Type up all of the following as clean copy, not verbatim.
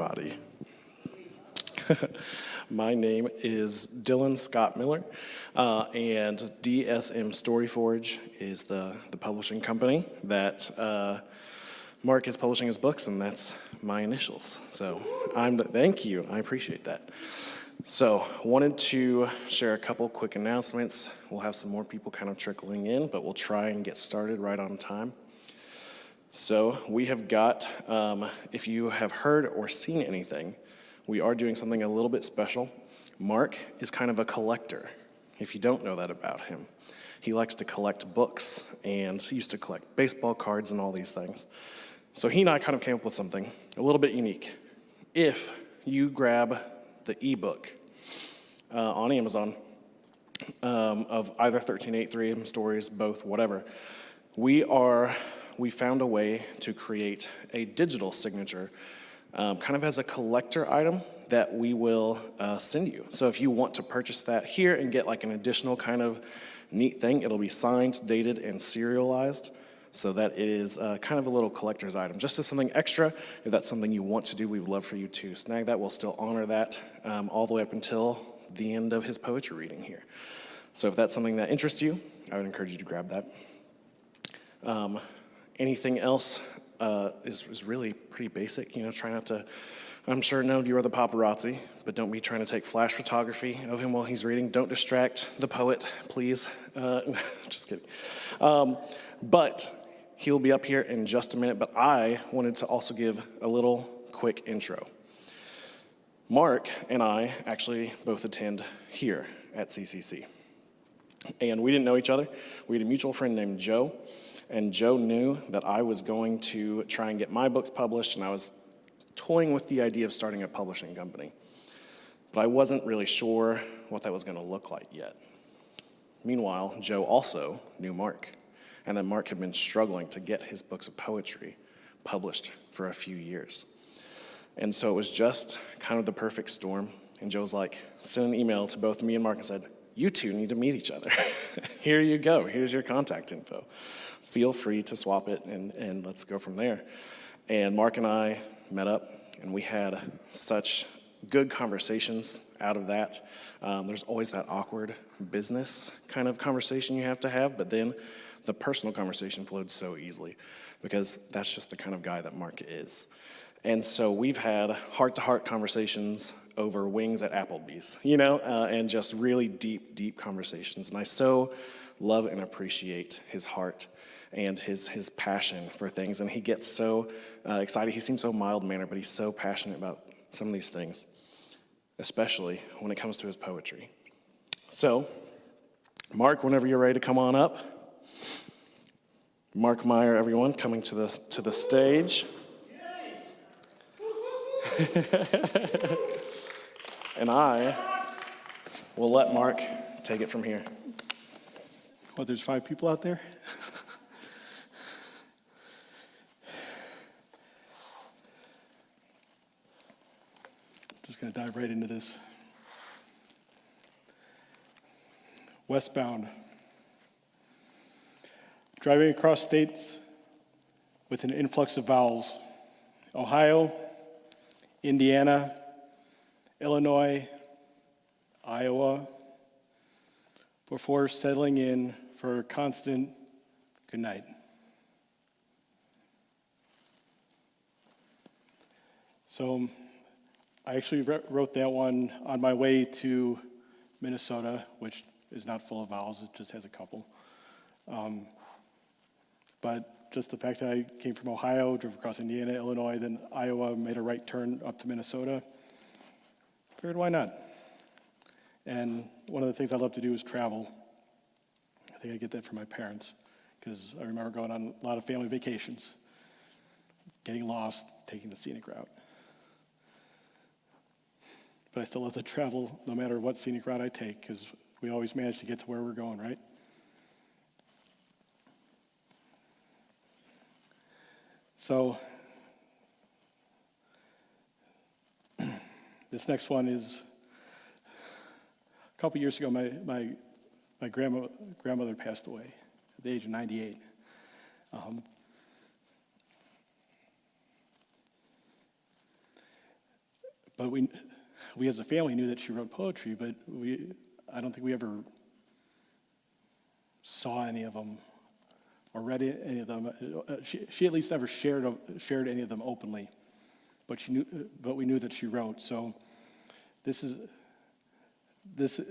everybody. My name is Dylan Scott Miller, and DSM Storyforge is the publishing company that Mark is publishing his books, and that's my initials. So thank you, I appreciate that. So wanted to share a couple quick announcements. We'll have some more people kind of trickling in, but we'll try and get started right on time. So we have got, if you have heard or seen anything, we are doing something a little bit special. Mark is kind of a collector, if you don't know that about him. He likes to collect books, and he used to collect baseball cards and all these things. So he and I kind of came up with something a little bit unique. If you grab the ebook on Amazon of either 1383 stories, both, whatever, we found a way to create a digital signature kind of as a collector item that we will send you. So if you want to purchase that here and get like an additional kind of neat thing, it'll be signed, dated, and serialized so that it is kind of a little collector's item. Just as something extra, if that's something you want to do, we would love for you to snag that. We'll still honor that all the way up until the end of his poetry reading here. So if that's something that interests you, I would encourage you to grab that. Anything else is really pretty basic. Try not to, I'm sure none of you are the paparazzi, but don't be trying to take flash photography of him while he's reading. Don't distract the poet, please. Just kidding. But he'll be up here in just a minute, but I wanted to also give a little quick intro. Mark and I actually both attend here at CCC. And we didn't know each other. We had a mutual friend named Joe. And Joe knew that I was going to try and get my books published, and I was toying with the idea of starting a publishing company. But I wasn't really sure what that was going to look like yet. Meanwhile, Joe also knew Mark, and that Mark had been struggling to get his books of poetry published for a few years. And so it was just kind of the perfect storm, and Joe was like, sent an email to both me and Mark and said, "You two need to meet each other. Here you go. Here's your contact info. Feel free to swap it, and let's go from there." And Mark and I met up, and we had such good conversations out of that. There's always that awkward business kind of conversation you have to have, but then the personal conversation flowed so easily because that's just the kind of guy that Mark is. And so we've had heart-to-heart conversations over wings at Applebee's, and just really deep, deep conversations. And I so love and appreciate his heart and his passion for things. And he gets so excited. He seems so mild-mannered, but he's so passionate about some of these things, especially when it comes to his poetry. So, Mark, whenever you're ready to come on up. Mark Maier, everyone, coming to the stage. And I will let Mark take it from here. Well, there's 5 people out there. Just going to dive right into this. Westbound. Driving across states with an influx of vowels. Ohio, Indiana, Illinois, Iowa, before settling in for a constant good night. So I actually wrote that one on my way to Minnesota, which is not full of vowels, it just has a couple. But just the fact that I came from Ohio, drove across Indiana, Illinois, then Iowa, made a right turn up to Minnesota, figured why not? And one of the things I love to do is travel. I think I get that from my parents, because I remember going on a lot of family vacations, getting lost, taking the scenic route. But I still love to travel no matter what scenic route I take, because we always manage to get to where we're going, right? So this next one is, a couple years ago, my grandmother passed away at the age of 98. but we as a family knew that she wrote poetry, but I don't think we ever saw any of them or read any of them. She at least never shared any of them openly, but we knew that she wrote. So this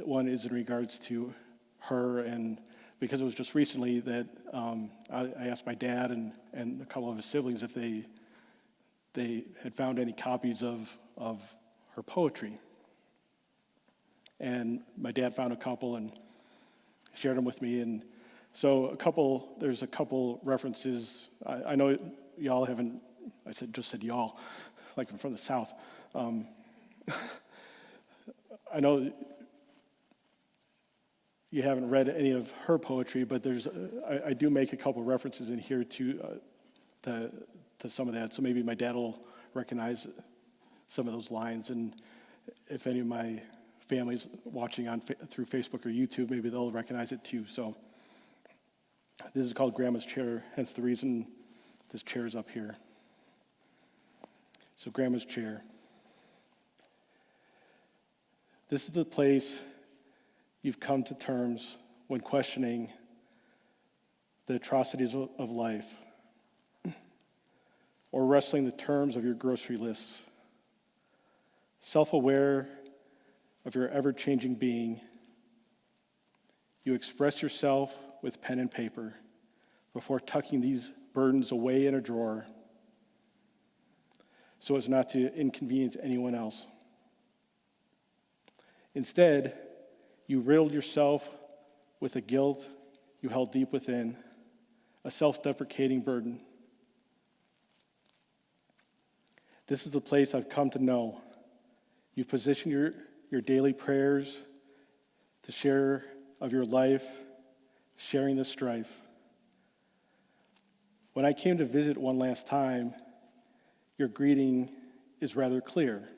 one is in regards to her, and because it was just recently that I asked my dad and a couple of his siblings if they had found any copies of her poetry. And my dad found a couple and shared them with me. And so there's a couple references. I know y'all haven't, just said y'all, like I'm from the South. I know you haven't read any of her poetry, but I do make a couple references in here to some of that. So maybe my dad will recognize some of those lines, and if any of my family's watching through Facebook or YouTube, maybe they'll recognize it too. So this is called Grandma's Chair, hence the reason this chair is up here. So Grandma's Chair. This is the place you've come to terms when questioning the atrocities of life, or wrestling the terms of your grocery lists. Self-aware of your ever-changing being, you express yourself with pen and paper before tucking these burdens away in a drawer so as not to inconvenience anyone else. Instead, you riddled yourself with a guilt you held deep within, a self-deprecating burden. This is the place I've come to know. You've positioned your daily prayers to share of your life, sharing the strife. When I came to visit one last time, your greeting is rather clear.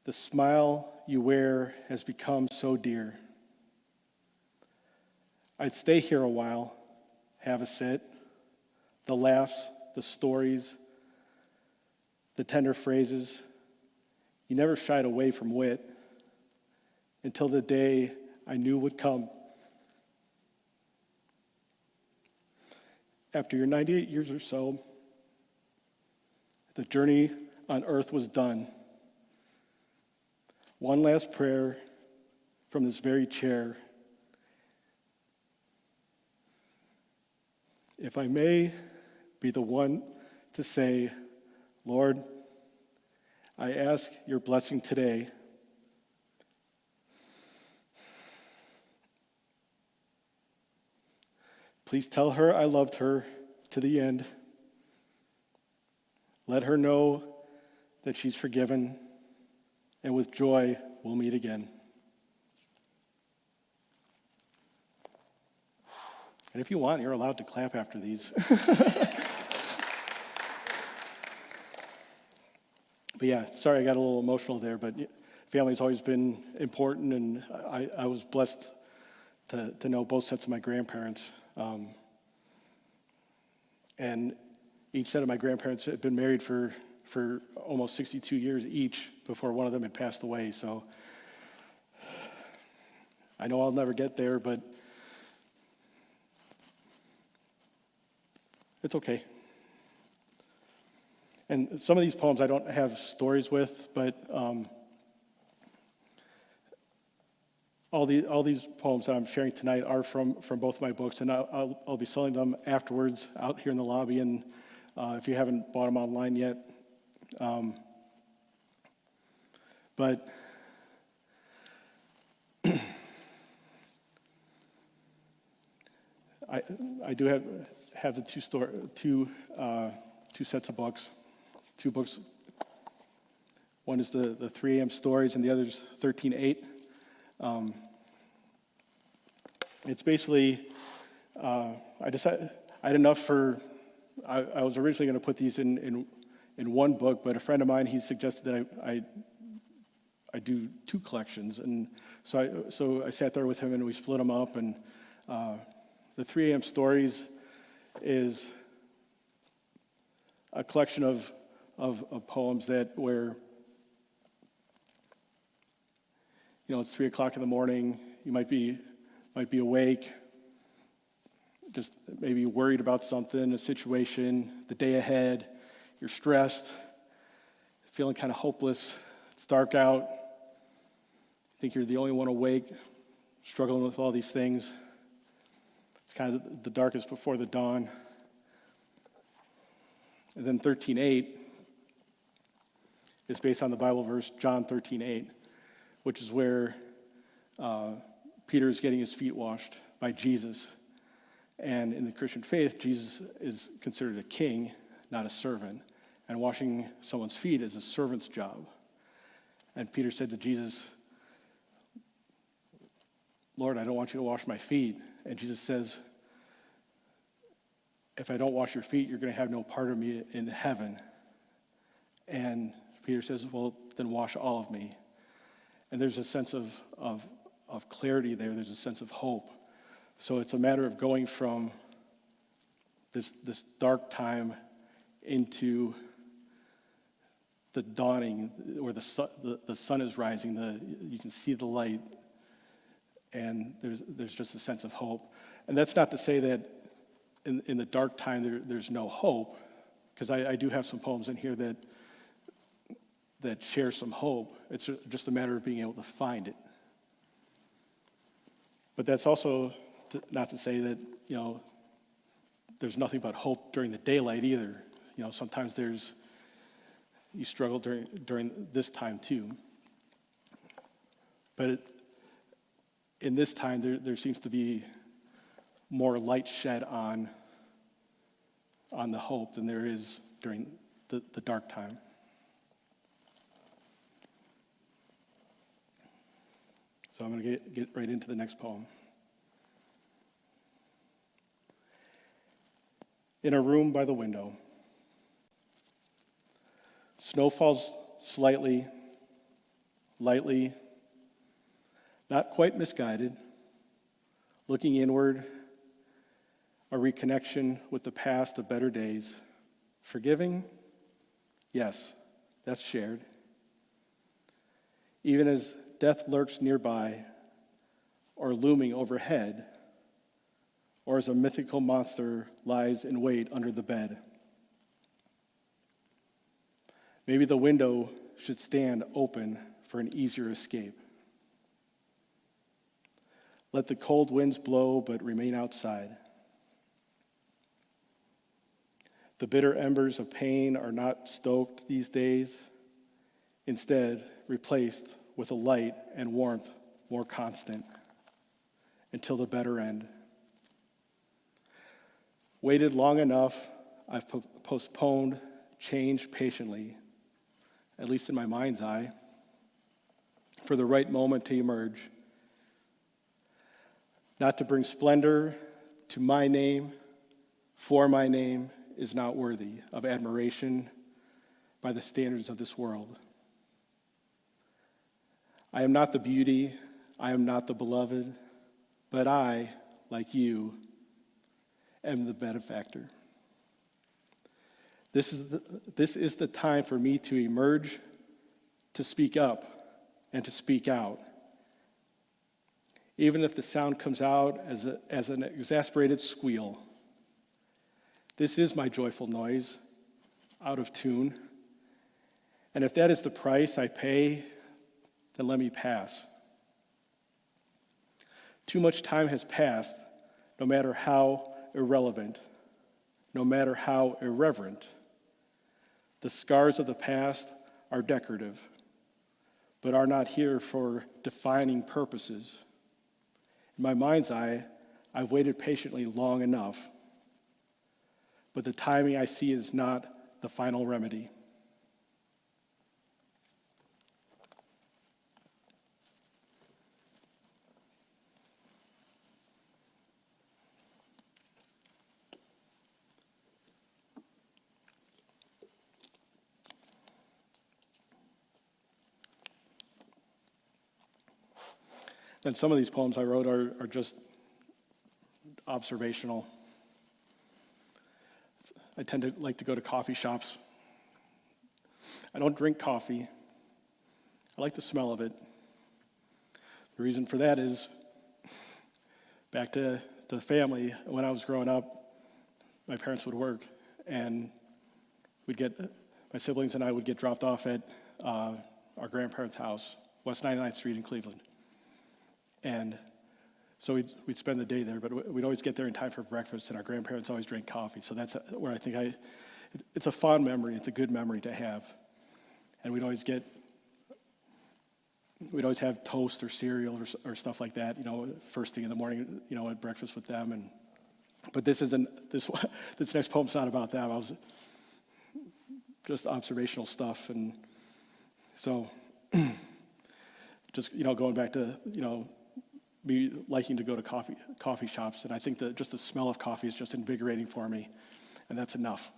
The smile you wear has become so dear. I'd stay here a while, have a sit, the laughs, the stories, the tender phrases. You never shied away from wit until the day I knew would come. After your 98 years or so, the journey on earth was done. One last prayer from this very chair. If I may be the one to say, Lord, I ask your blessing today. Please tell her I loved her to the end. Let her know that she's forgiven, and with joy we'll meet again. And if you want, you're allowed to clap after these. But yeah, sorry I got a little emotional there, but family's always been important, and I was blessed to know both sets of my grandparents. And each set of my grandparents had been married for almost 62 years each before one of them had passed away. So I know I'll never get there, but it's okay. And some of these poems I don't have stories with, but all these poems that I'm sharing tonight are from both of my books, and I'll be selling them afterwards out here in the lobby. And if you haven't bought them online yet, but I do have the two sets of books. Two books. One is the 3 a.m. stories, and the other is 13:8. It's basically, I had enough for, I was originally going to put these in one book, but a friend of mine, he suggested that I do 2 collections. And so I sat there with him and we split them up. And the 3 a.m. stories is a collection of poems where It's 3 o'clock in the morning. You might be awake, just maybe worried about something, a situation, the day ahead. You're stressed, feeling kind of hopeless. It's dark out. You think you're the only one awake, struggling with all these things. It's kind of the darkest before the dawn. And then 13:8 is based on the Bible verse John 13:8, which is where Peter is getting his feet washed by Jesus. And in the Christian faith, Jesus is considered a king, not a servant. And washing someone's feet is a servant's job. And Peter said to Jesus, "Lord, I don't want you to wash my feet." And Jesus says, "If I don't wash your feet, you're going to have no part of me in heaven." And Peter says, "Well, then wash all of me." And there's a sense of clarity there. There's a sense of hope. So it's a matter of going from this dark time into the dawning, where the sun is rising. You can see the light, and there's just a sense of hope. And that's not to say that in the dark time there's no hope, because I do have some poems in here that share some hope. It's just a matter of being able to find it. But that's also not to say that, there's nothing but hope during the daylight either. Sometimes you struggle during this time too. But in this time, there seems to be more light shed on the hope than there is during the dark time. So I'm going to get right into the next poem. In a room by the window. Snow falls slightly, lightly, not quite misguided, looking inward, a reconnection with the past of better days. Forgiving? Yes, that's shared. Even as death lurks nearby, or looming overhead, or as a mythical monster lies in wait under the bed. Maybe the window should stand open for an easier escape. Let the cold winds blow, but remain outside. The bitter embers of pain are not stoked these days, instead replaced with a light and warmth more constant until the better end. Waited long enough, I've postponed change patiently, at least in my mind's eye, for the right moment to emerge. Not to bring splendor to my name, for my name is not worthy of admiration by the standards of this world. I am not the beauty, I am not the beloved, but I, like you, am the benefactor. This is the time for me to emerge, to speak up, and to speak out. Even if the sound comes out as an exasperated squeal. This is my joyful noise, out of tune. And if that is the price I pay, then let me pass. Too much time has passed, no matter how irrelevant, no matter how irreverent. The scars of the past are decorative, but are not here for defining purposes. In my mind's eye, I've waited patiently long enough, but the timing I see is not the final remedy. And some of these poems I wrote are just observational. I tend to like to go to coffee shops. I don't drink coffee. I like the smell of it. The reason for that is, back to the family, when I was growing up, my parents would work, and my siblings and I would get dropped off at our grandparents' house, West 99th Street in Cleveland. And so we'd spend the day there, but we'd always get there in time for breakfast, and our grandparents always drank coffee. So that's where I think it's a fond memory. It's a good memory to have. And we'd always have toast or cereal or stuff like that, first thing in the morning, at breakfast with them. But this next poem's not about them. I was just observational stuff. And so just, going back to, me liking to go to coffee shops, and I think that just the smell of coffee is just invigorating for me, and that's enough.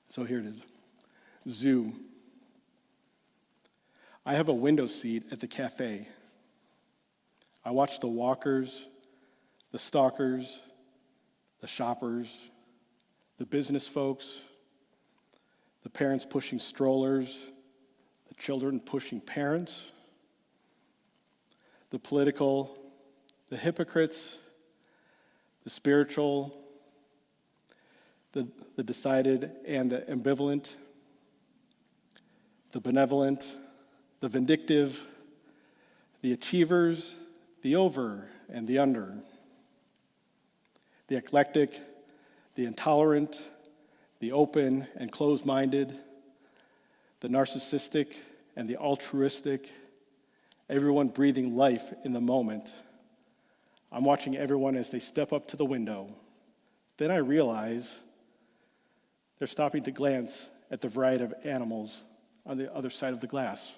So here it is. Zoo. I have a window seat at the cafe. I watch the walkers, the stalkers, the shoppers, the business folks, the parents pushing strollers, the children pushing parents, the political, the hypocrites, the spiritual, the decided and the ambivalent, the benevolent, the vindictive, the achievers, the over and the under, the eclectic, the intolerant, the open and closed-minded, the narcissistic and the altruistic, everyone breathing life in the moment. I'm watching everyone as they step up to the window. Then I realize they're stopping to glance at the variety of animals on the other side of the glass.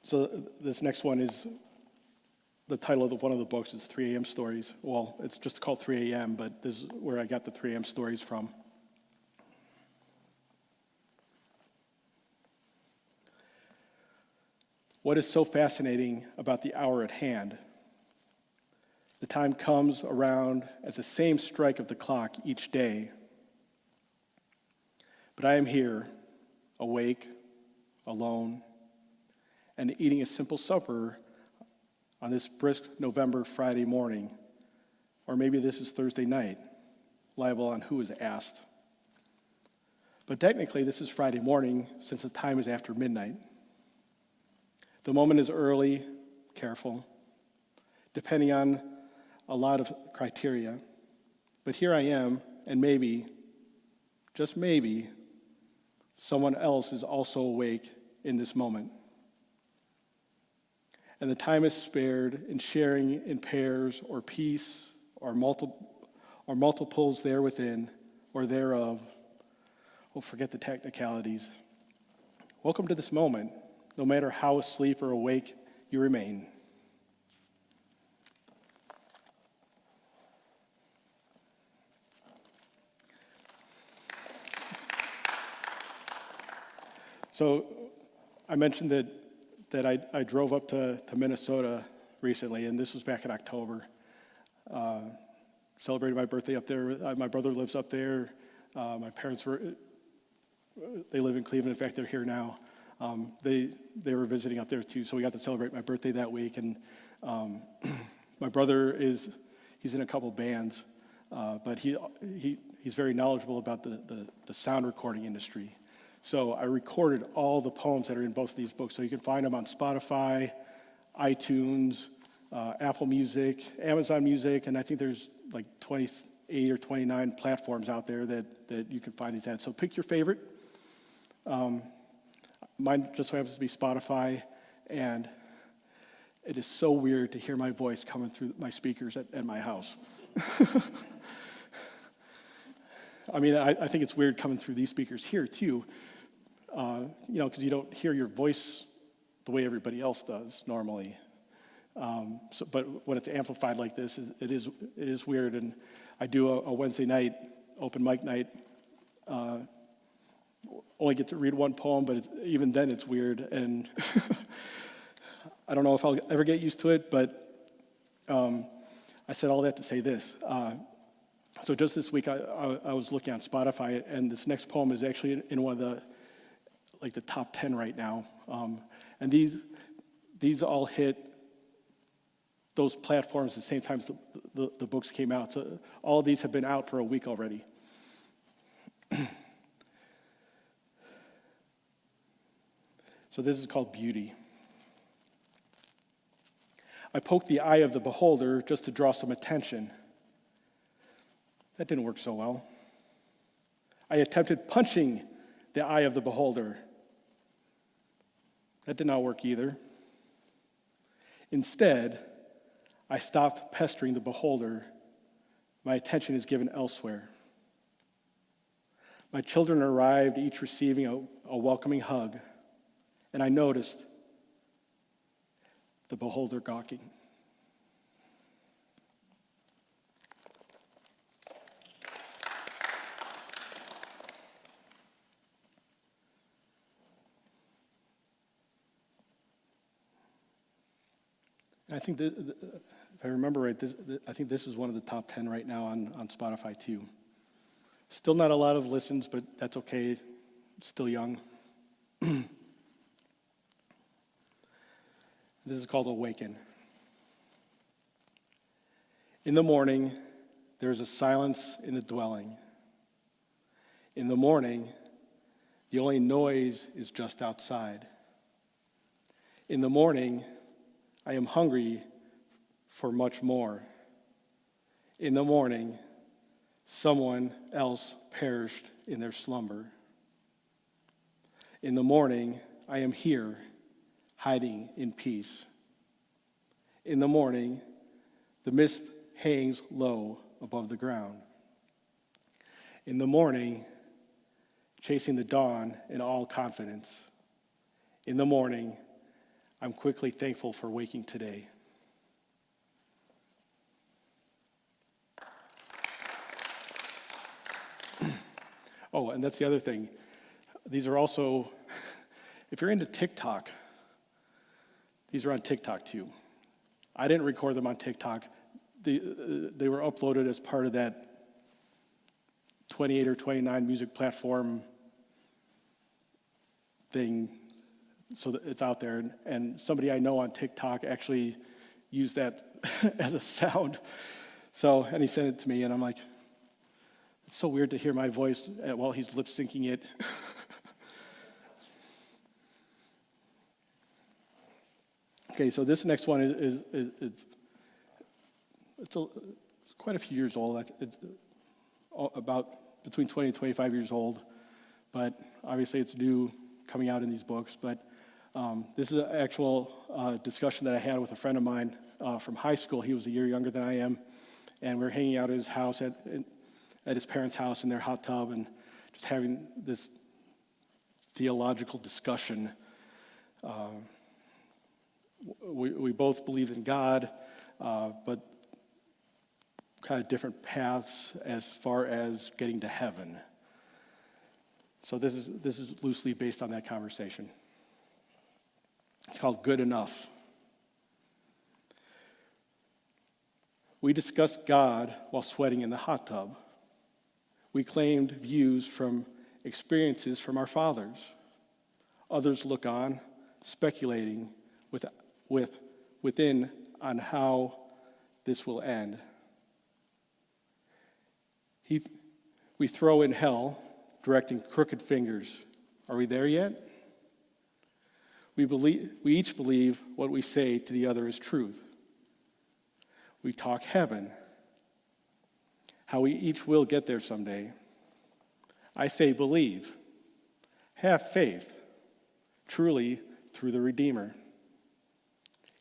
So this next one is, the title of one of the books is 3 a.m. Stories. Well, it's just called 3 a.m., but this is where I got the 3 a.m. stories from. What is so fascinating about the hour at hand? The time comes around at the same strike of the clock each day. But I am here, awake, alone, and eating a simple supper on this brisk November Friday morning. Or maybe this is Thursday night, liable on who is asked. But technically, this is Friday morning since the time is after midnight. The moment is early, careful, depending on a lot of criteria. But here I am, and maybe, just maybe, someone else is also awake in this moment. And the time is spared in sharing in pairs or piece or multiples there within or thereof. Oh, forget the technicalities. Welcome to this moment, no matter how asleep or awake you remain. So I mentioned that I drove up to Minnesota recently, and this was back in October. Celebrated my birthday up there. My brother lives up there. My parents they live in Cleveland. In fact, they're here now. They were visiting up there too, so we got to celebrate my birthday that week. And my brother he's in a couple bands, but he's very knowledgeable about the sound recording industry. So I recorded all the poems that are in both of these books, so you can find them on Spotify, iTunes, Apple Music, Amazon Music, and I think there's like 28 or 29 platforms out there that you can find these at. So pick your favorite. Mine just so happens to be Spotify, and it is so weird to hear my voice coming through my speakers at my house. I mean, I think it's weird coming through these speakers here too, because you don't hear your voice the way everybody else does normally. But when it's amplified like this, it is weird. And I do a Wednesday night open mic night only get to read one poem, but even then it's weird, and I don't know if I'll ever get used to it, but I said all that to say this. So just this week, I was looking on Spotify, and this next poem is actually in one of the top 10 right now. And these all hit those platforms at the same time as the books came out. So all of these have been out for a week already. So this is called Beauty. I poked the eye of the beholder just to draw some attention. That didn't work so well. I attempted punching the eye of the beholder. That did not work either. Instead, I stopped pestering the beholder. My attention is given elsewhere. My children arrived, each receiving a welcoming hug, and I noticed the beholder gawking. I think if I remember right, I think this is one of the top 10 right now on Spotify too. Still not a lot of listens, but that's okay. It's still young. This is called Awaken. In the morning, there is a silence in the dwelling. In the morning, the only noise is just outside. In the morning, I am hungry for much more. In the morning, someone else perished in their slumber. In the morning, I am here, hiding in peace. In the morning, the mist hangs low above the ground. In the morning, chasing the dawn in all confidence. In the morning, I'm quickly thankful for waking today. Oh, and that's the other thing. These are also, if you're into TikTok, these are on TikTok too. I didn't record them on TikTok. They were uploaded as part of that 28 or 29 music platform thing, so that it's out there. And somebody I know on TikTok actually used that as a sound. So, and he sent it to me, and I'm like, it's so weird to hear my voice while he's lip syncing it. Okay, so this next one is quite a few years old. It's about between 20 and 25 years old, but obviously it's new coming out in these books. But this is an actual discussion that I had with a friend of mine from high school. He was a year younger than I am, and we were hanging out at his house, at his parents' house in their hot tub, and just having this theological discussion. We both believe in God, but kind of different paths as far as getting to heaven. So this is loosely based on that conversation. It's called Good Enough. We discussed God while sweating in the hot tub. We claimed views from experiences from our fathers. Others look on, speculating within on how this will end. We throw in hell, directing crooked fingers. Are we there yet? We each believe what we say to the other is truth. We talk heaven, how we each will get there someday. I say believe, have faith, truly through the Redeemer.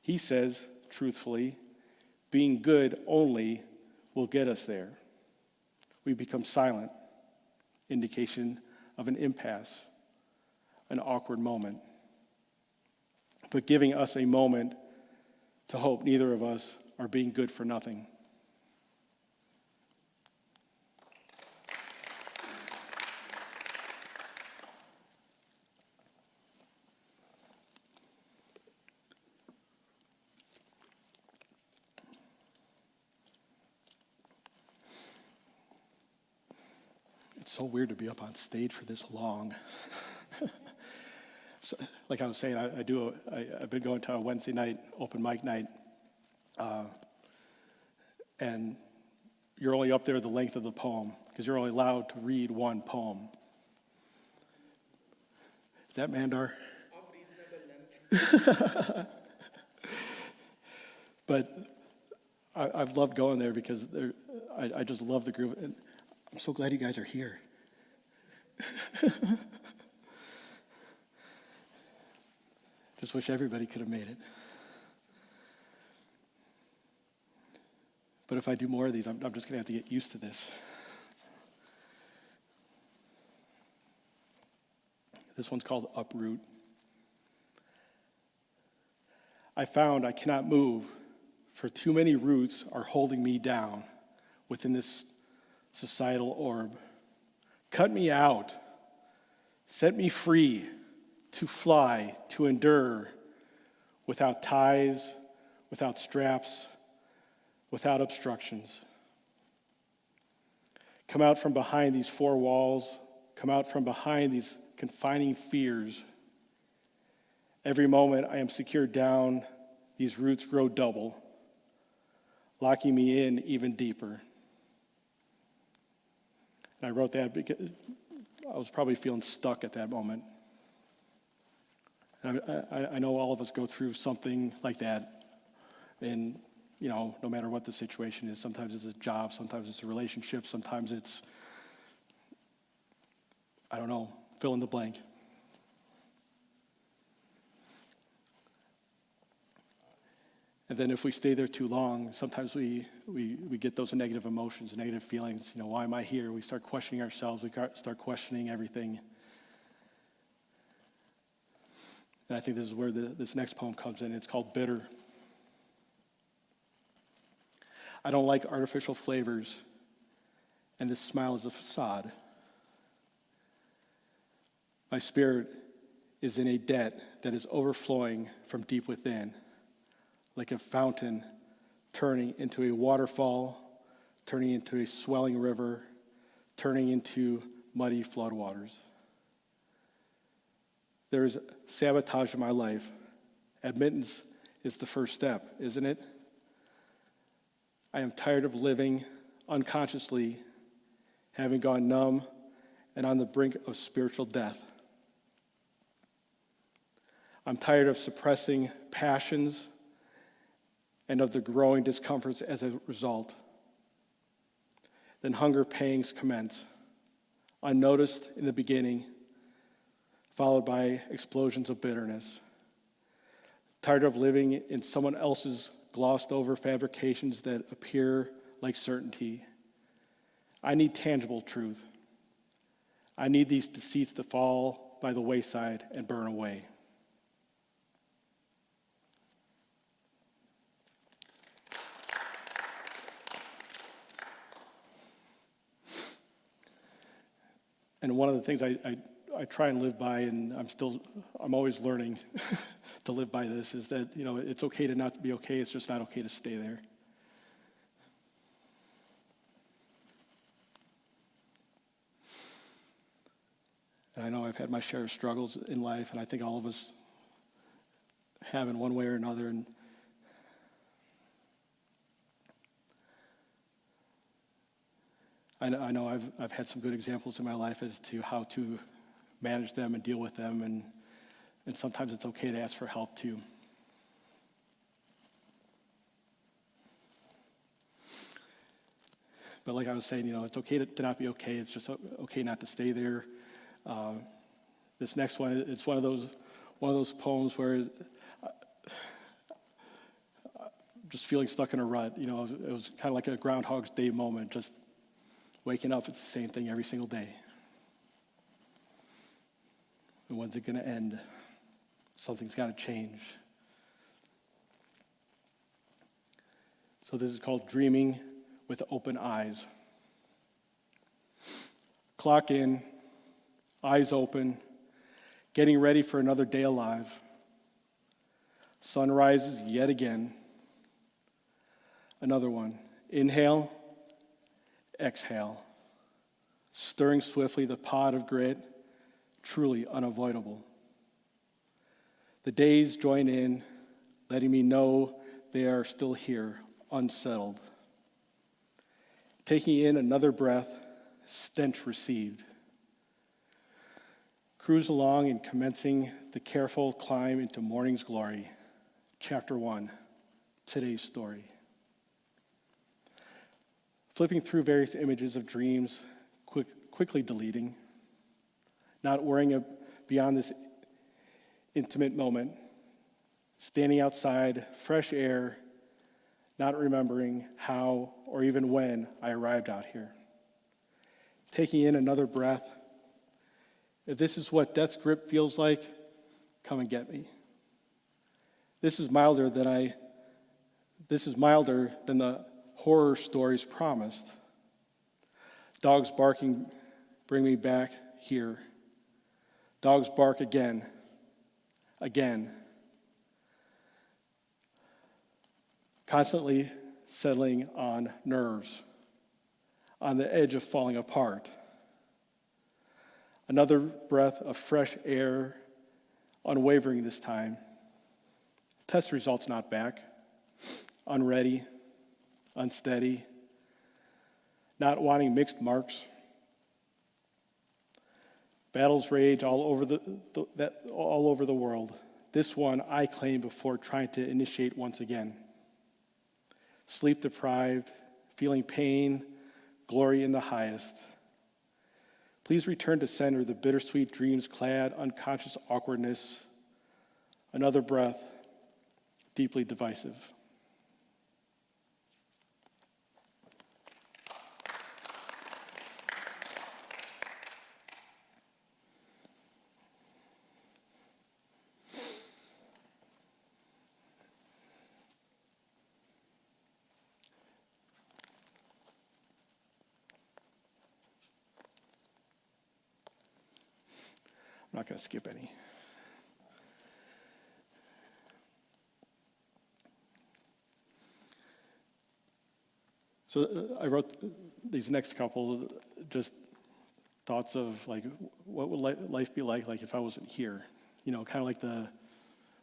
He says, truthfully, being good only will get us there. We become silent, indication of an impasse, an awkward moment. But giving us a moment to hope neither of us are being good for nothing. so weird to be up on stage for this long. So, like I was saying, I've been going to a Wednesday night open mic night, and you're only up there the length of the poem because you're only allowed to read one poem. Is that Mandar? But I've loved going there because I just love the group, and I'm so glad you guys are here. Just wish everybody could have made it. But if I do more of these, I'm just going to have to get used to this. This one's called Uproot. I found I cannot move, for too many roots are holding me down within this societal orb. Cut me out. Set me free to fly, to endure, without ties, without straps, without obstructions. Come out from behind these four walls. Come out from behind these confining fears. Every moment I am secured down, these roots grow double, locking me in even deeper. And I wrote that because I was probably feeling stuck at that moment. And I know all of us go through something like that, and no matter what the situation is, sometimes it's a job, sometimes it's a relationship, sometimes it's, fill in the blank. And then if we stay there too long, sometimes we get those negative emotions, negative feelings. Why am I here? We start questioning ourselves. We start questioning everything. And I think this is where this next poem comes in. It's called Bitter. I don't like artificial flavors, and this smile is a facade. My spirit is in a debt that is overflowing from deep within, like a fountain turning into a waterfall, turning into a swelling river, turning into muddy floodwaters. There is sabotage in my life. Admittance is the first step, isn't it? I am tired of living unconsciously, having gone numb and on the brink of spiritual death. I'm tired of suppressing passions and of the growing discomforts as a result. Then hunger pangs commence, unnoticed in the beginning, followed by explosions of bitterness. Tired of living in someone else's glossed over fabrications that appear like certainty. I need tangible truth. I need these deceits to fall by the wayside and burn away. And one of the things I try and live by, and I'm always learning to live by this, is that, it's okay to not be okay, it's just not okay to stay there. And I know I've had my share of struggles in life, and I think all of us have in one way or another. And I know I've had some good examples in my life as to how to manage them and deal with them, and sometimes it's okay to ask for help too. But like I was saying, it's okay to not be okay. It's just okay not to stay there. This next one, it's one of those poems where just feeling stuck in a rut. It was kind of like a Groundhog's Day moment, just waking up, it's the same thing every single day. And when's it going to end? Something's got to change. So this is called Dreaming with Open Eyes. Clock in, eyes open, getting ready for another day alive. Sun rises yet again. Another one. Inhale, exhale. stirring swiftly the pot of grit, truly unavoidable. The days join in, letting me know they are still here, unsettled. Taking in another breath, stench received. Cruise along and commencing the careful climb into morning's glory. Chapter 1, today's story. Flipping through various images of dreams, quickly deleting, not worrying beyond this intimate moment, standing outside, fresh air, not remembering how or even when I arrived out here. Taking in another breath. If this is what death's grip feels like, come and get me. This is milder than the horror stories promised. Dogs barking bring me back here. Dogs bark again. Constantly settling on nerves, on the edge of falling apart. Another breath of fresh air, unwavering this time. Test results not back. Unready, unsteady, not wanting mixed marks. Battles rage all over the world. This one I claim before trying to initiate once again. Sleep deprived, feeling pain, glory in the highest. Please return to center the bittersweet dreams clad unconscious awkwardness. Another breath, deeply divisive. I'm not going to skip any. So I wrote these next couple, just thoughts of like, what would life be like if I wasn't here? You know, kind of like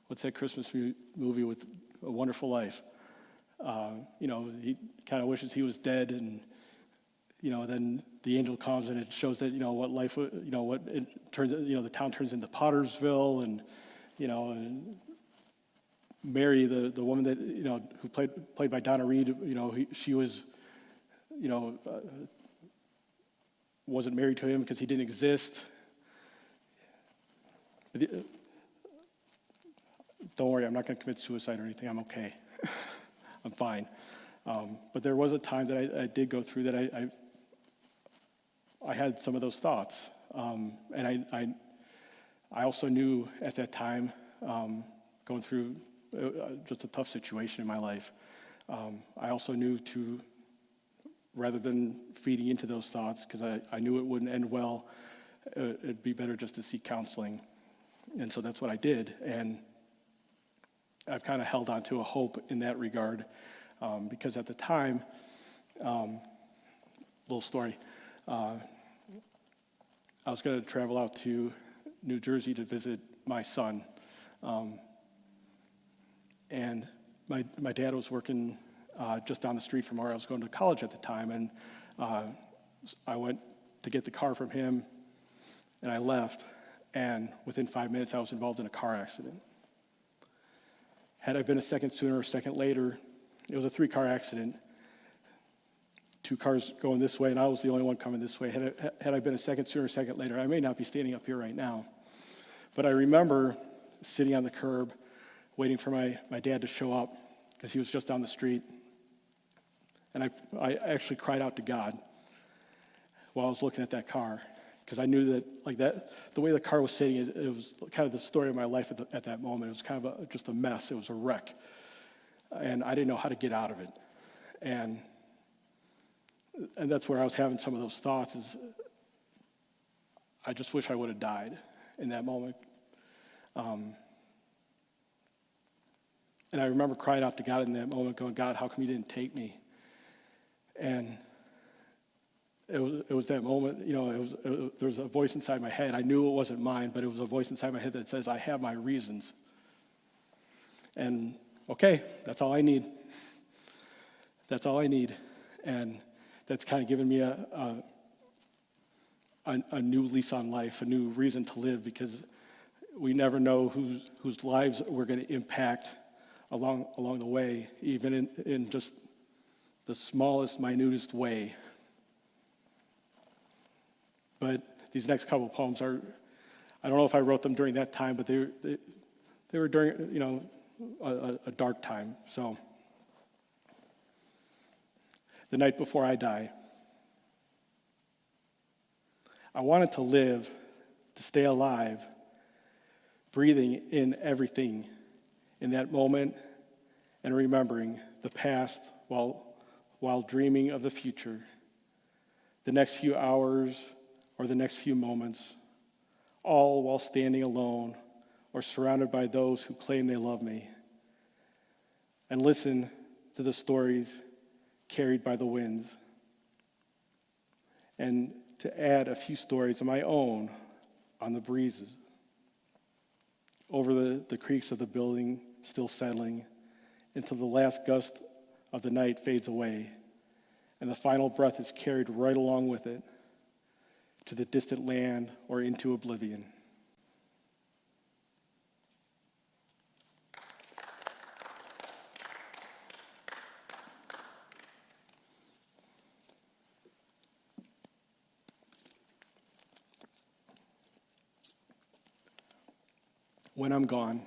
what's that Christmas movie with A Wonderful Life? You know, he kind of wishes he was dead, and you know, then the angel comes and it shows that, you know, what life, you know, what it turns, you know, the town turns into Pottersville, and, you know, and Mary, the woman that, you know, who played by Donna Reed, you know, she was, you know, wasn't married to him because he didn't exist. Don't worry, I'm not going to commit suicide or anything. I'm okay. I'm fine. But there was a time that I did go through that I had some of those thoughts. And I also knew at that time, going through just a tough situation in my life, I also knew to, rather than feeding into those thoughts, because I knew it wouldn't end well, it'd be better just to seek counseling. And so that's what I did. And I've kind of held on to a hope in that regard, because at the time, little story, I was going to travel out to New Jersey to visit my son. And my dad was working just down the street from where I was going to college at the time. And I went to get the car from him, and I left. And within 5 minutes, I was involved in a car accident. Had I been a second sooner or a second later, it was a 3-car accident. 2 cars going this way, and I was the only one coming this way. Had I been a second sooner or a second later, I may not be standing up here right now. But I remember sitting on the curb, waiting for my dad to show up, because he was just down the street. And I actually cried out to God while I was looking at that car, because I knew that, like that, the way the car was sitting, it was kind of the story of my life at that moment. It was kind of just a mess. It was a wreck. And I didn't know how to get out of it. And that's where I was having some of those thoughts, is I just wish I would have died in that moment. And I remember crying out to God in that moment, going, God, how come you didn't take me? And it was that moment, there was a voice inside my head. I knew it wasn't mine, but it was a voice inside my head that says, I have my reasons. And okay, that's all I need. That's all I need. And that's kind of given me a new lease on life, a new reason to live, because we never know whose lives we're going to impact along the way, even in just the smallest, minutest way. But these next couple of poems are, I don't know if I wrote them during that time, but they were during, a dark time. So, the night before I die, I wanted to live, to stay alive, breathing in everything in that moment and remembering the past while dreaming of the future, the next few hours or the next few moments, all while standing alone or surrounded by those who claim they love me, and listen to the stories carried by the winds, and to add a few stories of my own on the breezes, over the creaks of the building still settling, until the last gust of the night fades away, and the final breath is carried right along with it to the distant land or into oblivion. When I'm gone,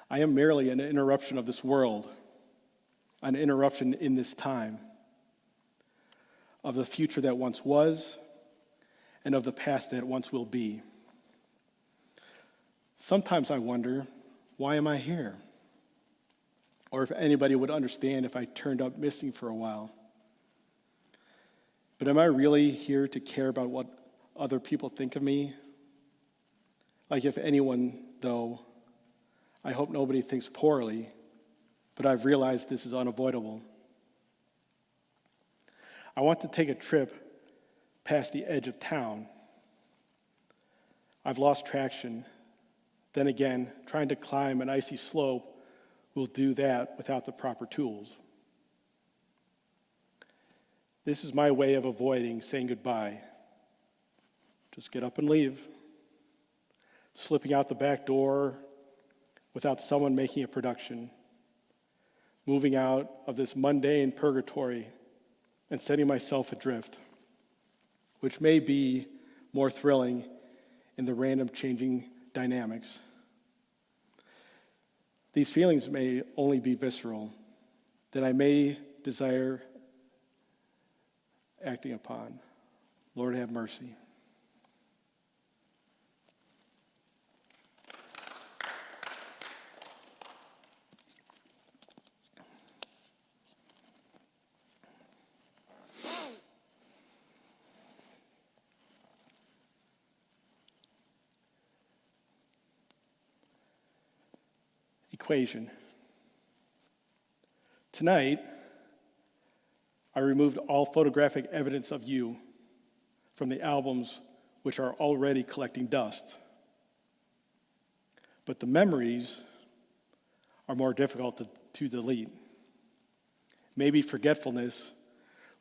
I am merely an interruption of this world, an interruption in this time, of the future that once was, and of the past that once will be. Sometimes I wonder, why am I here? Or if anybody would understand if I turned up missing for a while. But am I really here to care about what other people think of me? Like if anyone, though, I hope nobody thinks poorly, but I've realized this is unavoidable. I want to take a trip past the edge of town. I've lost traction. Then again, trying to climb an icy slope will do that without the proper tools. This is my way of avoiding saying goodbye. Just get up and leave. Slipping out the back door without someone making a production. Moving out of this mundane purgatory and setting myself adrift, which may be more thrilling in the random changing dynamics. These feelings may only be visceral, that I may desire acting upon. Lord, have mercy. Equation. Tonight, I removed all photographic evidence of you from the albums which are already collecting dust. But the memories are more difficult to delete. Maybe forgetfulness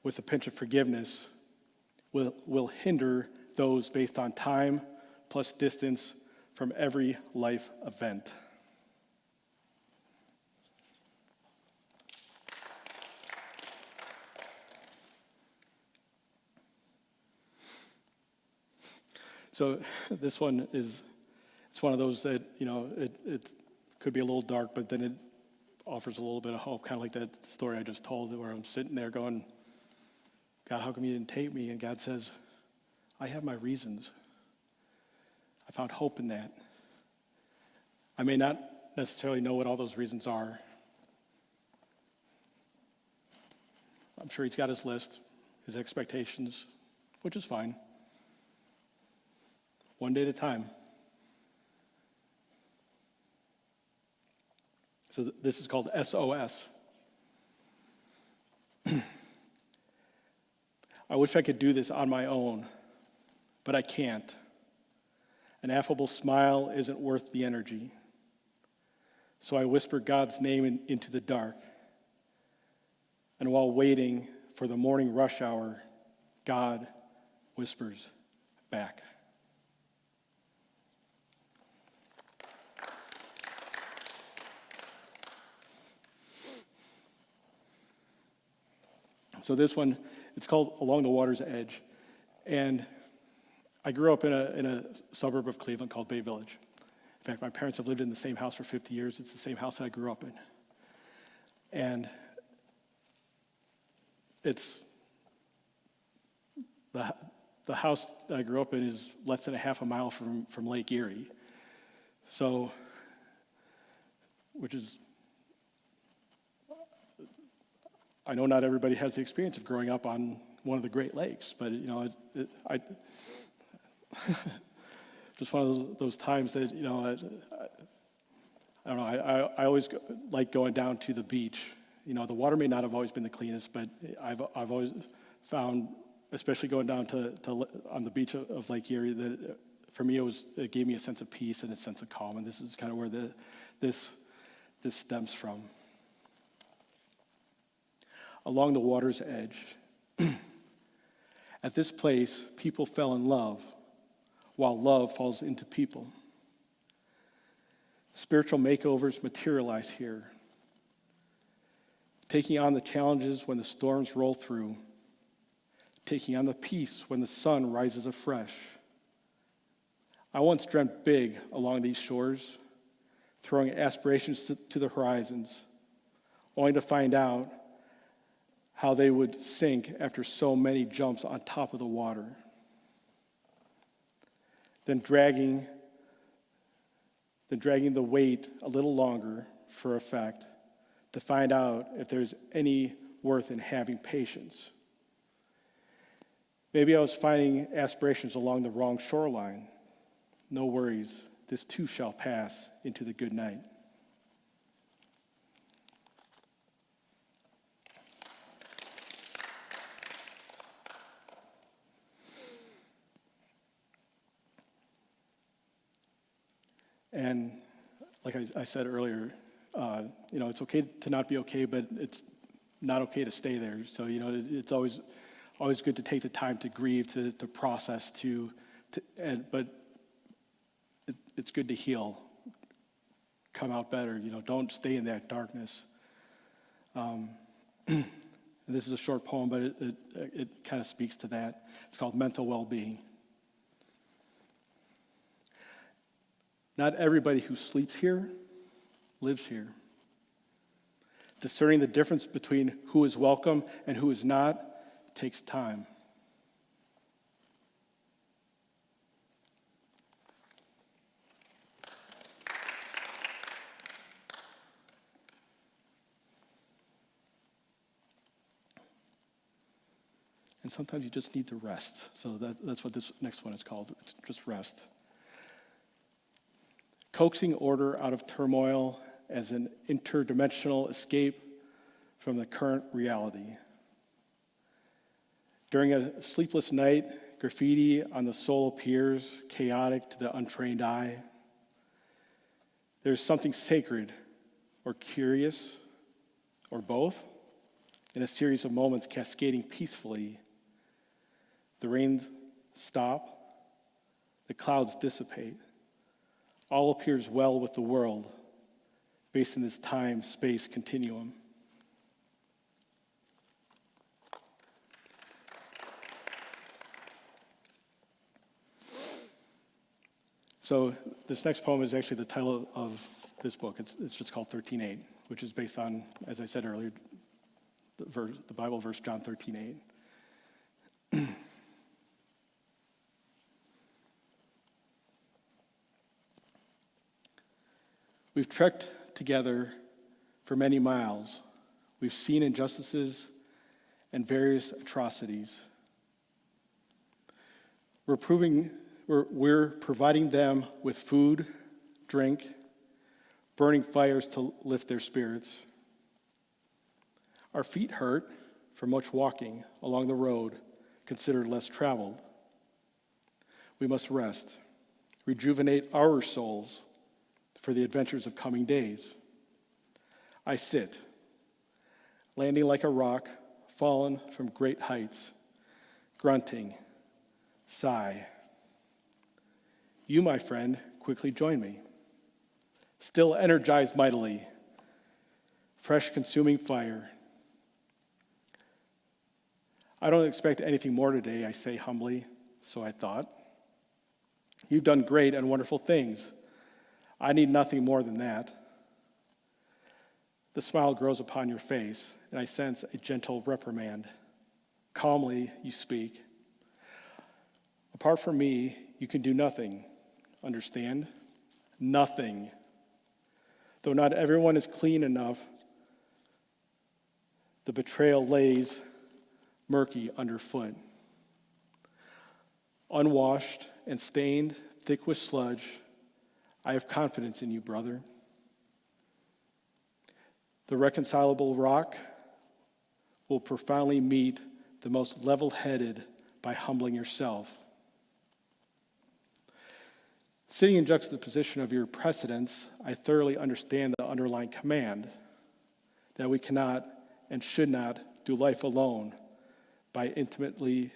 with a pinch of forgiveness will hinder those based on time plus distance from every life event. So this one it's one of those that, it could be a little dark, but then it offers a little bit of hope, kind of like that story I just told where I'm sitting there going, God, how come you didn't take me? And God says, I have my reasons. I found hope in that. I may not necessarily know what all those reasons are. I'm sure he's got his list, his expectations, which is fine. One day at a time. So this is called SOS. I wish I could do this on my own, but I can't. An affable smile isn't worth the energy. So I whisper God's name into the dark. And while waiting for the morning rush hour, God whispers back. So this one, it's called Along the Water's Edge. And I grew up in a suburb of Cleveland called Bay Village. In fact, my parents have lived in the same house for 50 years. It's the same house that I grew up in. And it's the house that I grew up in is less than a half a mile from Lake Erie. So, which is, I know not everybody has the experience of growing up on one of the Great Lakes, but I just one of those times that I don't know. I always like going down to the beach. The water may not have always been the cleanest, but I've always found, especially going down on the beach of Lake Erie, that for me it gave me a sense of peace and a sense of calm, and this is kind of where this stems from. Along the water's edge. At this place, people fell in love, while love falls into people. Spiritual makeovers materialize here, taking on the challenges when the storms roll through, taking on the peace when the sun rises afresh. I once dreamt big along these shores, throwing aspirations to the horizons, only to find out how they would sink after so many jumps on top of the water. Then dragging the weight a little longer for effect to find out if there's any worth in having patience. Maybe I was finding aspirations along the wrong shoreline. No worries, this too shall pass into the good night. And like I said earlier, it's okay to not be okay, but it's not okay to stay there. So, it's always good to take the time to grieve, to process, but it's good to heal, come out better. Don't stay in that darkness. And this is a short poem, but it kind of speaks to that. It's called Mental Well-Being. Not everybody who sleeps here lives here. Discerning the difference between who is welcome and who is not takes time. And sometimes you just need to rest. So that's what this next one is called. It's just rest. Coaxing order out of turmoil as an interdimensional escape from the current reality. During a sleepless night, graffiti on the soul appears, chaotic to the untrained eye. There's something sacred or curious, or both, in a series of moments cascading peacefully. The rains stop, the clouds dissipate. All appears well with the world, based in this time-space continuum. So this next poem is actually the title of this book. It's just called 13:8, which is based on, as I said earlier, the Bible verse John 13:8. We've trekked together for many miles. We've seen injustices and various atrocities. We're providing them with food, drink, burning fires to lift their spirits. Our feet hurt from much walking along the road, considered less traveled. We must rest, rejuvenate our souls for the adventures of coming days. I sit, landing like a rock, fallen from great heights, grunting, sigh. You, my friend, quickly join me, still energized mightily, fresh consuming fire. I don't expect anything more today, I say humbly, so I thought. You've done great and wonderful things. I need nothing more than that. The smile grows upon your face, and I sense a gentle reprimand. Calmly, you speak. Apart from me, you can do nothing. Understand? Nothing. Though not everyone is clean enough, the betrayal lays murky underfoot. Unwashed and stained, thick with sludge, I have confidence in you, brother. The reconcilable rock will profoundly meet the most level-headed by humbling yourself. Sitting in juxtaposition of your precedents, I thoroughly understand the underlying command that we cannot and should not do life alone, but intimately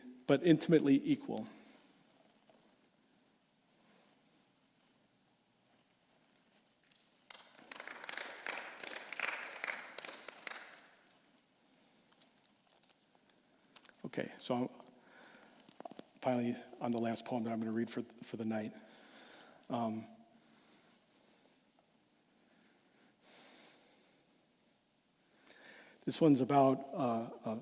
equal. Okay, so I'm finally on the last poem that I'm going to read for the night. This one's about a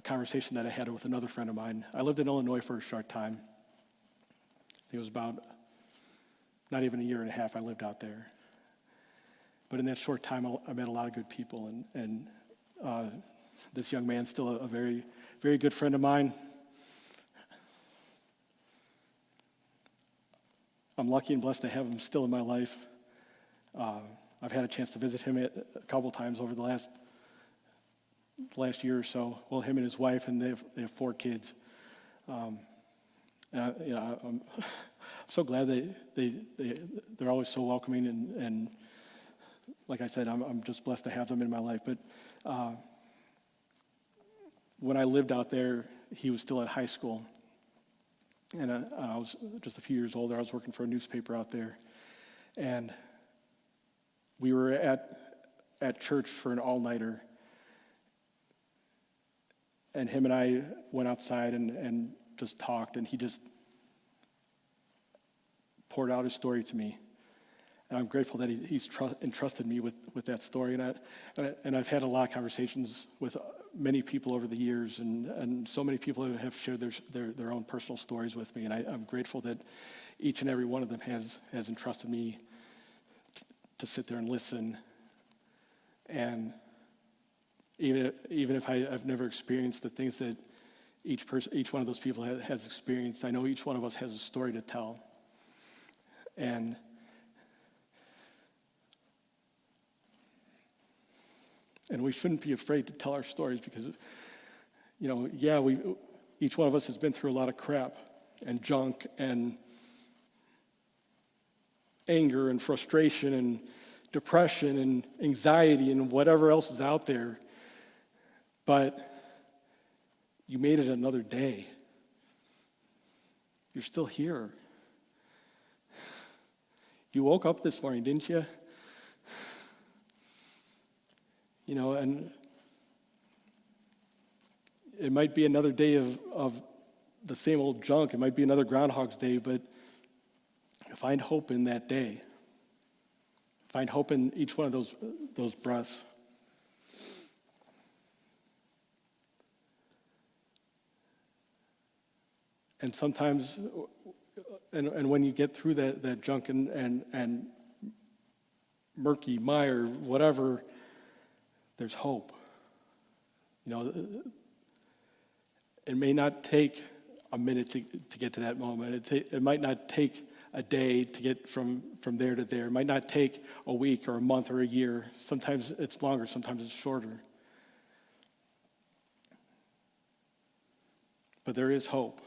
conversation that I had with another friend of mine. I lived in Illinois for a short time. I think it was about not even a year and a half I lived out there. But in that short time, I met a lot of good people, and this young man's still a very, very good friend of mine. I'm lucky and blessed to have him still in my life. I've had a chance to visit him a couple times over the last year or so. Well, him and his wife, and they have 4 kids. I'm so glad they're always so welcoming, and like I said, I'm just blessed to have them in my life. But when I lived out there, he was still at high school. And I was just a few years older. I was working for a newspaper out there. And we were at church for an all-nighter. And him and I went outside and just talked, and he just poured out his story to me. And I'm grateful that he's entrusted me with that story. And I've had a lot of conversations with many people over the years, and so many people have shared their own personal stories with me, and I'm grateful that each and every one of them has entrusted me to sit there and listen. And even if I've never experienced the things that each one of those people has experienced, I know each one of us has a story to tell. And we shouldn't be afraid to tell our stories because, each one of us has been through a lot of crap and junk and anger and frustration and depression and anxiety and whatever else is out there. But you made it another day. You're still here. You woke up this morning, didn't you? And it might be another day of the same old junk. It might be another Groundhog's Day, but find hope in that day. Find hope in each one of those breaths. And sometimes, and when you get through that junk and murky, mire, whatever, there's hope. It may not take a minute to get to that moment. It might not take a day to get from there to there. It might not take a week or a month or a year. Sometimes it's longer, sometimes it's shorter. but there is hope.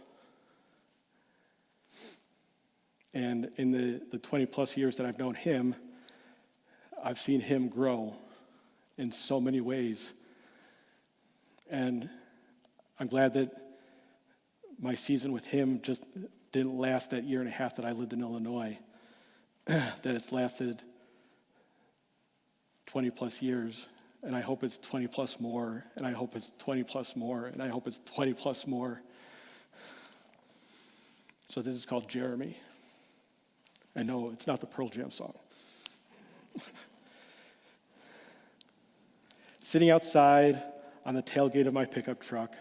And in the 20 plus years that I've known him, I've seen him grow in so many ways. And I'm glad that my season with him just didn't last that year and a half that I lived in Illinois, that it's lasted 20 plus years, and I hope it's 20 plus more, and I hope it's 20 plus more, and I hope it's 20 plus more. So this is called Jeremy. I know it's not the Pearl Jam song. Sitting outside on the tailgate of my pickup truck,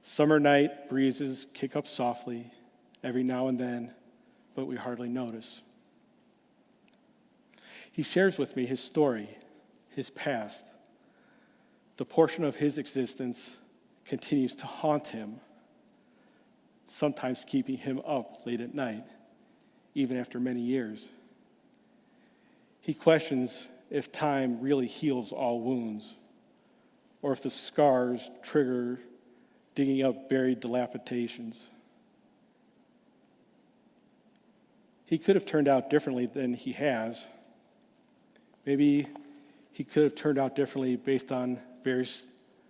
summer night breezes kick up softly every now and then, but we hardly notice. He shares with me his story, his past. The portion of his existence continues to haunt him, sometimes keeping him up late at night, even after many years. He questions if time really heals all wounds, or if the scars trigger digging up buried dilapidations. He could have turned out differently than he has. Maybe he could have turned out differently based on various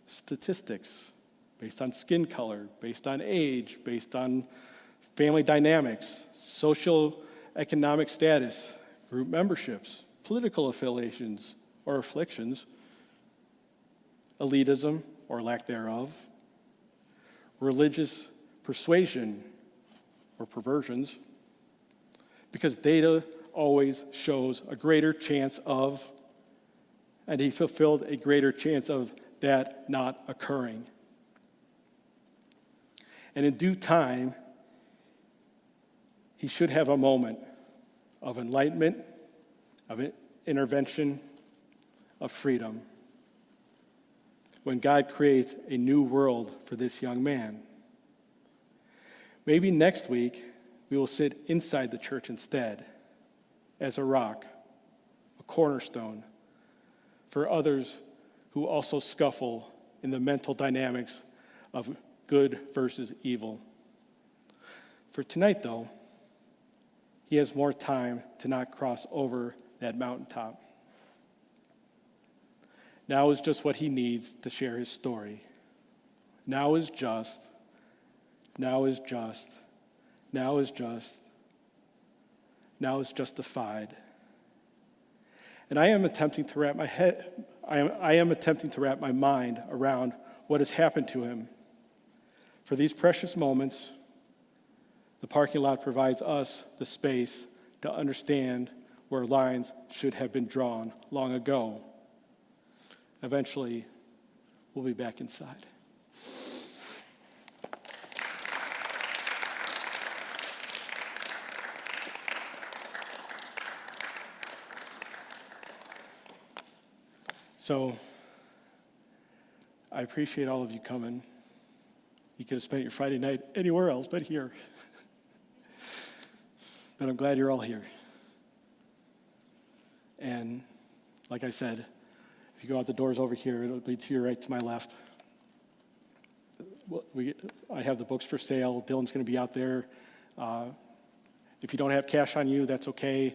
statistics, based on skin color, based on age, based on family dynamics, social economic status, group memberships, political affiliations or afflictions, elitism or lack thereof, religious persuasion or perversions, because data always shows a greater chance of, and he fulfilled a greater chance of that not occurring. And in due time, he should have a moment of enlightenment, of intervention, of freedom, when God creates a new world for this young man. Maybe next week, we will sit inside the church instead, as a rock, a cornerstone, for others who also scuffle in the mental dynamics of good versus evil. For tonight, though, he has more time to not cross over that mountaintop. Now is just what he needs to share his story. Now is just, now is just, now is just, now is justified. And I am attempting to wrap my mind around what has happened to him. For these precious moments, the parking lot provides us the space to understand where lines should have been drawn long ago. Eventually, we'll be back inside. So, I appreciate all of you coming. You could have spent your Friday night anywhere else but here. But I'm glad you're all here. And like I said, if you go out the doors over here, it'll be to your right, to my left. I have the books for sale. Dylan's going to be out there. If you don't have cash on you, that's okay.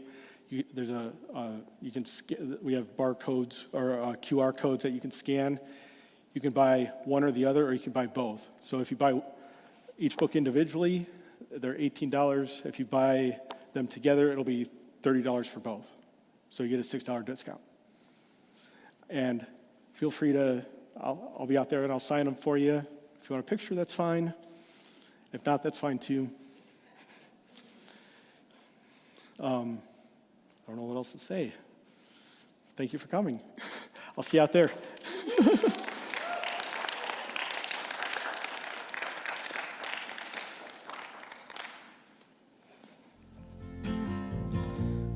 We have barcodes or QR codes that you can scan. You can buy one or the other, or you can buy both. So if you buy each book individually, they're $18. If you buy them together, it'll be $30 for both. So you get a $6 discount. And feel free to, I'll be out there and I'll sign them for you. If you want a picture, that's fine. If not, that's fine too. I don't know what else to say. Thank you for coming. I'll see you out there.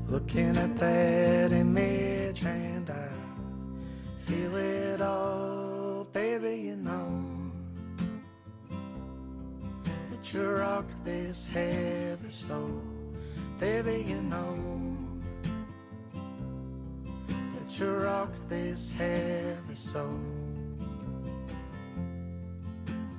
Looking at that image and I feel it all, baby, you know that you rock this heavy soul, baby, you know that you rock this heavy soul.